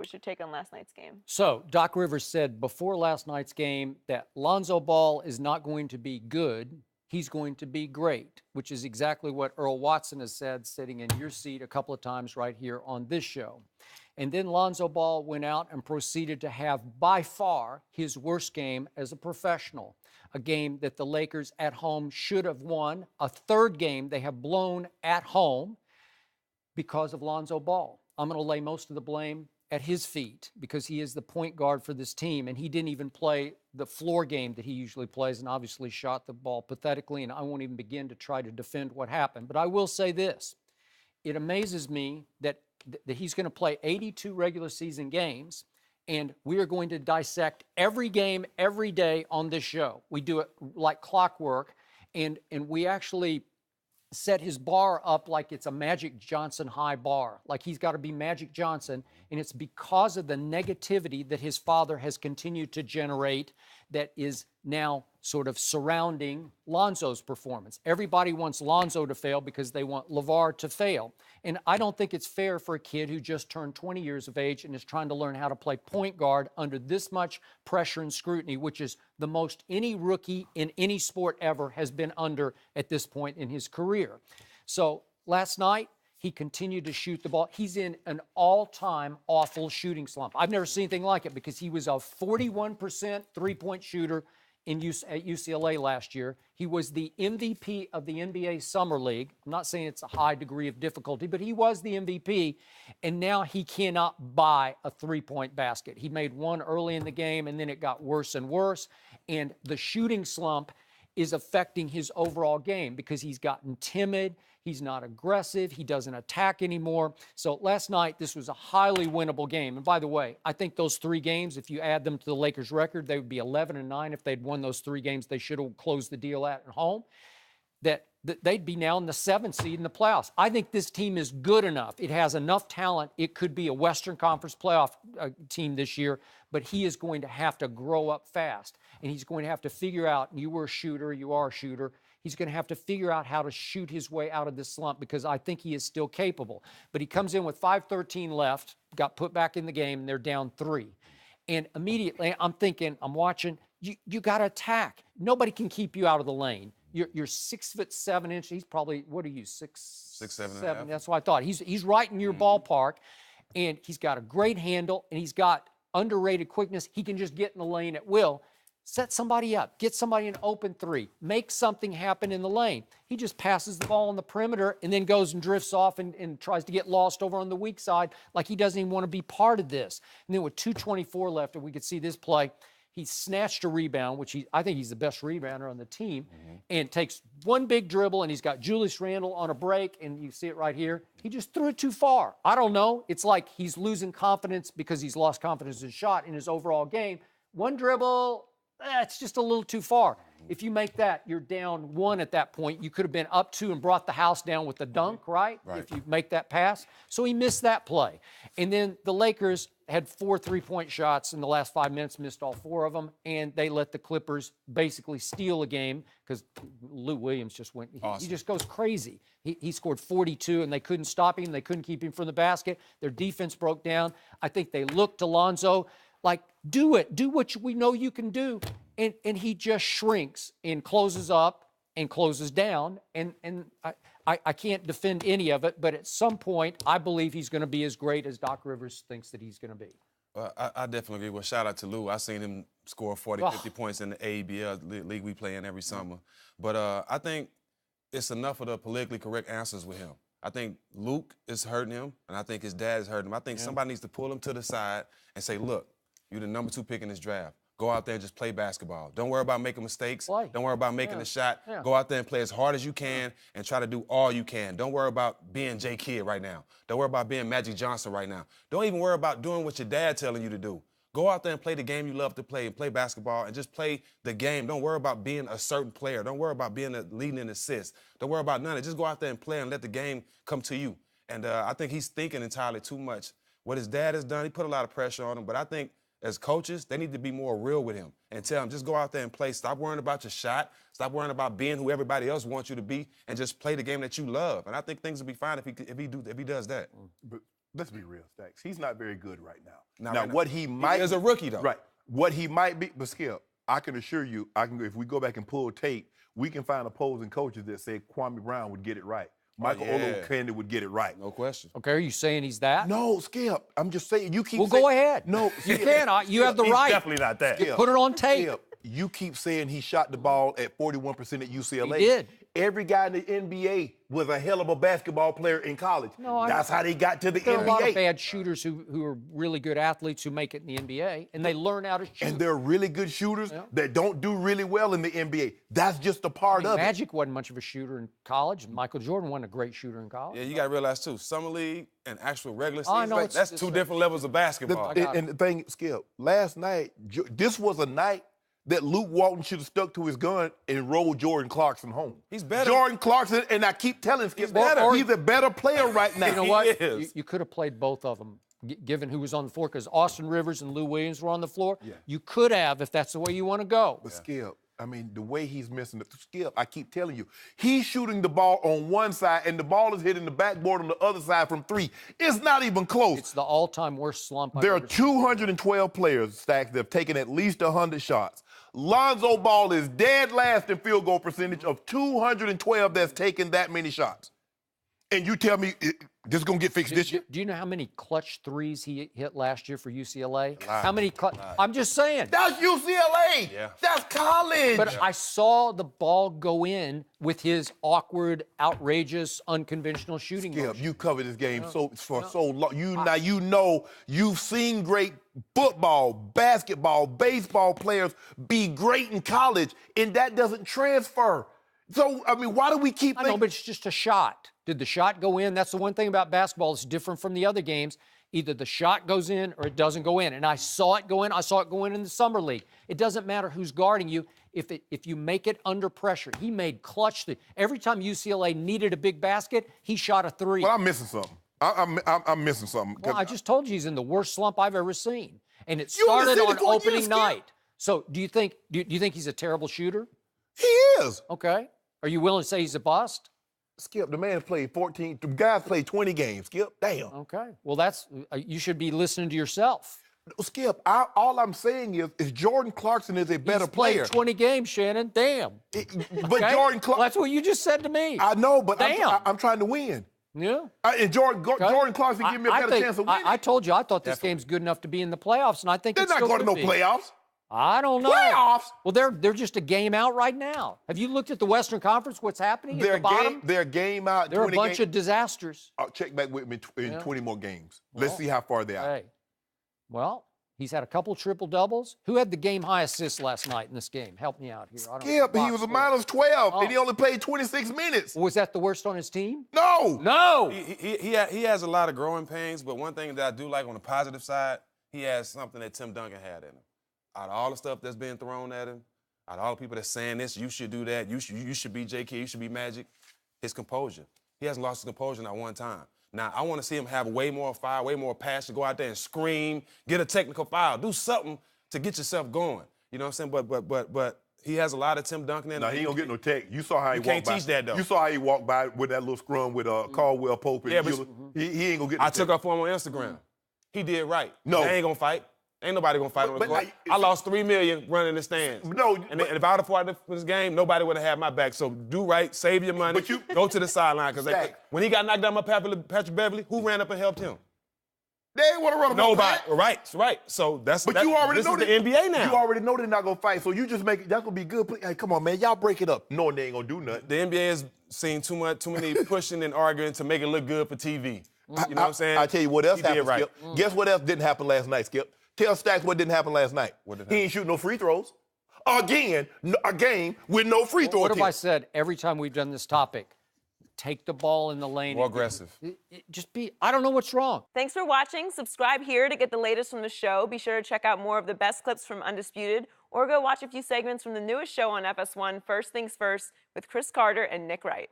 What's your take on last night's game? So Doc Rivers said before last night's game that Lonzo Ball is not going to be good. He's going to be great, which is exactly what Earl Watson has said sitting in your seat a couple of times right here on this show. And then Lonzo Ball went out and proceeded to have by far his worst game as a professional, a game that the Lakers at home should have won, a third game they have blown at home because of Lonzo Ball. I'm going to lay most of the blame at his feet because he is the point guard for this team, and he didn't even play the floor game that he usually plays and obviously shot the ball pathetically, and I won't even begin to try to defend what happened. But I will say this. It amazes me that he's going to play 82 regular season games, and we are going to dissect every game every day on this show. We do it like clockwork, and we actually set his bar up like it's a Magic Johnson high bar, like he's got to be Magic Johnson, and it's because of the negativity that his father has continued to generate that is now sort of surrounding Lonzo's performance. Everybody wants Lonzo to fail because they want LeVar to fail. And I don't think it's fair for a kid who just turned 20 years of age and is trying to learn how to play point guard under this much pressure and scrutiny, which is the most any rookie in any sport ever has been under at this point in his career. So last night, he continued to shoot the ball. He's in an all-time awful shooting slump. I've never seen anything like it because he was a 41% three-point shooter at UCLA last year. He was the MVP of the NBA Summer League. I'm not saying it's a high degree of difficulty, but he was the MVP, and now he cannot buy a three-point basket. He made one early in the game, and then it got worse and worse, and the shooting slump is affecting his overall game because he's gotten timid. He's not aggressive. He doesn't attack anymore. So last night, this was a highly winnable game. And by the way, I think those three games, if you add them to the Lakers' record, they would be 11-9. If they'd won those three games, they should have closed the deal at home. That they'd be now in the 7th seed in the playoffs. I think this team is good enough. It has enough talent. It could be a Western Conference playoff team this year, but he is going to have to grow up fast. And he's going to have to figure out, you were a shooter, you are a shooter. He's going to have to figure out how to shoot his way out of this slump because I think he is still capable. But he comes in with 5:13 left, got put back in the game, and they're down 3. And immediately I'm thinking, I'm watching, you got to attack. Nobody can keep you out of the lane. You're 6'7". He's probably, what are you, 6'7"? That's what I thought. He's right in your ballpark, and he's got a great handle, and he's got underrated quickness. He can just get in the lane at will. Set somebody up. Get somebody an open three. Make something happen in the lane. He just passes the ball on the perimeter and then goes and drifts off and tries to get lost over on the weak side like he doesn't even want to be part of this. And then with 2:24 left, and we could see this play, he snatched a rebound, which I think he's the best rebounder on the team, and takes one big dribble, and he's got Julius Randle on a break, and you see it right here. He just threw it too far. I don't know. It's like he's losing confidence because he's lost confidence in his shot in his overall game. One dribble, it's just a little too far. If you make that, you're down 1 at that point. You could have been up 2 and brought the house down with the dunk, right? If you make that pass. So he missed that play. And then the Lakers had 4 3-point shots in the last 5 minutes, missed all 4 of them, and they let the Clippers basically steal a game because Lou Williams just went, he just goes crazy. He scored 42, and they couldn't stop him. They couldn't keep him from the basket. Their defense broke down. I think they looked to Lonzo like, do it. Do what we know you can do. And he just shrinks and closes up and closes down. And I can't defend any of it, but at some point, I believe he's going to be as great as Doc Rivers thinks that he's going to be. I definitely agree. Well, shout out to Lou. I seen him score 40, 50 points in the ABL league we play in every summer. But I think it's enough of the politically correct answers with him. I think Luke is hurting him, and I think his dad is hurting him. I think somebody needs to pull him to the side and say, look, you're the number 2 pick in this draft. Go out there and just play basketball. Don't worry about making mistakes. Don't worry about making the shot. Go out there and play as hard as you can and try to do all you can. Don't worry about being J. Kidd right now. Don't worry about being Magic Johnson right now. Don't even worry about doing what your dad telling you to do. Go out there and play the game you love to play and play basketball and just play the game. Don't worry about being a certain player. Don't worry about being leading an assist. Don't worry about none of it. Just go out there and play and let the game come to you. And I think he's thinking entirely too much. What his dad has done, he put a lot of pressure on him, but I think as coaches, they need to be more real with him and tell him, just go out there and play. Stop worrying about your shot. Stop worrying about being who everybody else wants you to be and just play the game that you love. And I think things will be fine if he does that. let's be real, Stacks. He's not very good right now. Not Now, right now. what he might is a rookie, though. Right. What he might be, but Skip, I can assure you, if we go back and pull tape, we can find opposing coaches that say Kwame Brown would get it right. Michael Olowokandi would get it right. No question. Okay, are you saying he's that? No, Skip. I'm just saying you keep. Well, saying, go ahead. No, you Skip, can. You have the he's right. Definitely not that. Skip, Put it on tape. Skip, you keep saying he shot the ball at 41% at UCLA. He did. Every guy in the NBA was a hell of a basketball player in college. No, That's how they got to the There are NBA. a lot of bad shooters who are really good athletes who make it in the NBA, and they learn how to shoot. And there are really good shooters that don't do really well in the NBA. That's just a part of it. Magic wasn't much of a shooter in college. Michael Jordan wasn't a great shooter in college. Yeah, you got to realize, too, summer league and actual regular I season, know that's two different levels of basketball. And the thing, Skip, last night, this was a night that Luke Walton should have stuck to his gun and rolled Jordan Clarkson home. He's better. Jordan Clarkson, and I keep telling Skip, he's a better player right now. You know what? He is. You could have played both of them, given who was on the floor, because Austin Rivers and Lou Williams were on the floor. Yeah. You could have, if that's the way you want to go. But Skip, I mean, the way he's missing the Skip, I keep telling you, he's shooting the ball on one side and the ball is hitting the backboard on the other side from three. It's not even close. It's the all-time worst slump I've There are ever seen. 212 players, Stacks, that have taken at least 100 shots. Lonzo Ball is dead last in field goal percentage of 212 that's taken that many shots. And you tell me this is going to get fixed this year? Do you know how many clutch threes he hit last year for UCLA? lot. How many clutch? I'm just saying. That's UCLA. Yeah. That's college. But I saw the ball go in with his awkward, outrageous, unconventional shooting Skip, motion. you covered this game so long. You know you've seen great football, basketball, baseball players be great in college, and that doesn't transfer. So, I mean, why do we keep I know, but it's just a shot. Did the shot go in? That's the one thing about basketball that's different from the other games. Either the shot goes in or it doesn't go in. And I saw it go in. I saw it go in the summer league. It doesn't matter who's guarding you. If you make it under pressure, he made clutch. Every time UCLA needed a big basket, he shot a three. Well, I'm missing something. I'm missing something. Well, I just told you he's in the worst slump I've ever seen. And it You only started said it on 4 years, opening Skip. night. So do you think he's a terrible shooter? He is. Okay. Are you willing to say he's a bust? Skip, the man played 14. The guys played 20 games. Skip, damn. Okay. Well, that's you should be listening to yourself. Skip, all I'm saying is Jordan Clarkson is a better He's played player. 20 games, Shannon. Damn. But Okay? Jordan Clarkson. Well, that's what you just said to me. I know, but Damn. I'm trying to win. Yeah. And Jordan Clarkson give me a I better think- chance of winning. I told you I thought this game's good enough to be in the playoffs, and I think They're it's not still going to no could be. playoffs. I don't know. Playoffs? Well, they're just a game out right now. Have you looked at the Western Conference? What's happening at the bottom? They're game out. They're a 20 bunch of disasters. check back with me in Yeah. 20 more games. Well, Let's see how far they are. Hey, well, he's had a couple triple doubles. Who had the game high assists last night in this game? Help me out here. I don't Skip, he was a minus 12, and he only played 26 minutes. Was that the worst on his team? No. No. He has a lot of growing pains, but one thing that I do like on the positive side, he has something that Tim Duncan had in him. Out of all the stuff that's being thrown at him, out of all the people that's saying this, you should do that, you should be JK, you should be Magic, his composure. He hasn't lost his composure not one time. Now, I want to see him have way more fire, way more passion, go out there and scream, get a technical foul, do something to get yourself going. You know what I'm saying? But he has a lot of Tim Duncan in him. No, he ain't gonna get no tech. You saw how he walked by. can't teach that, though. You saw how he walked by with that little scrum with Caldwell Pope and Yeah, but- Mueller. He ain't gonna get no I took tech. up for him on Instagram. He did right. No. They ain't gonna fight. Ain't nobody gonna fight on the but court. like, I lost $3 million running the stands. No, And if I would have fought this game, nobody would have had my back. So do right, save your money, But go to the sideline. Because Stack. when he got knocked down by Patrick Beverly, who ran up and helped him? They ain't want to run him off Nobody. that. Right. So But you already this know is that the NBA now. You already know they're not gonna fight, so you just make it. That's gonna be good. Hey, come on, man, y'all break it up. Knowing they ain't gonna do nothing. The NBA has seen too many pushing and arguing to make it look good for TV. You know what I'm saying? I tell you what else He did happened, right. Skip. Guess what else didn't happen last night, Skip? Tell Stacks what didn't happen last night. What didn't He ain't shooting no free throws. Again, a game with no free throw What have I attempts. said every time we've done this topic? Take the ball in the lane. More aggressive. I don't know what's wrong. Thanks for watching. Subscribe here to get the latest from the show. Be sure to check out more of the best clips from Undisputed, or go watch a few segments from the newest show on FS1, First Things First, with Chris Carter and Nick Wright.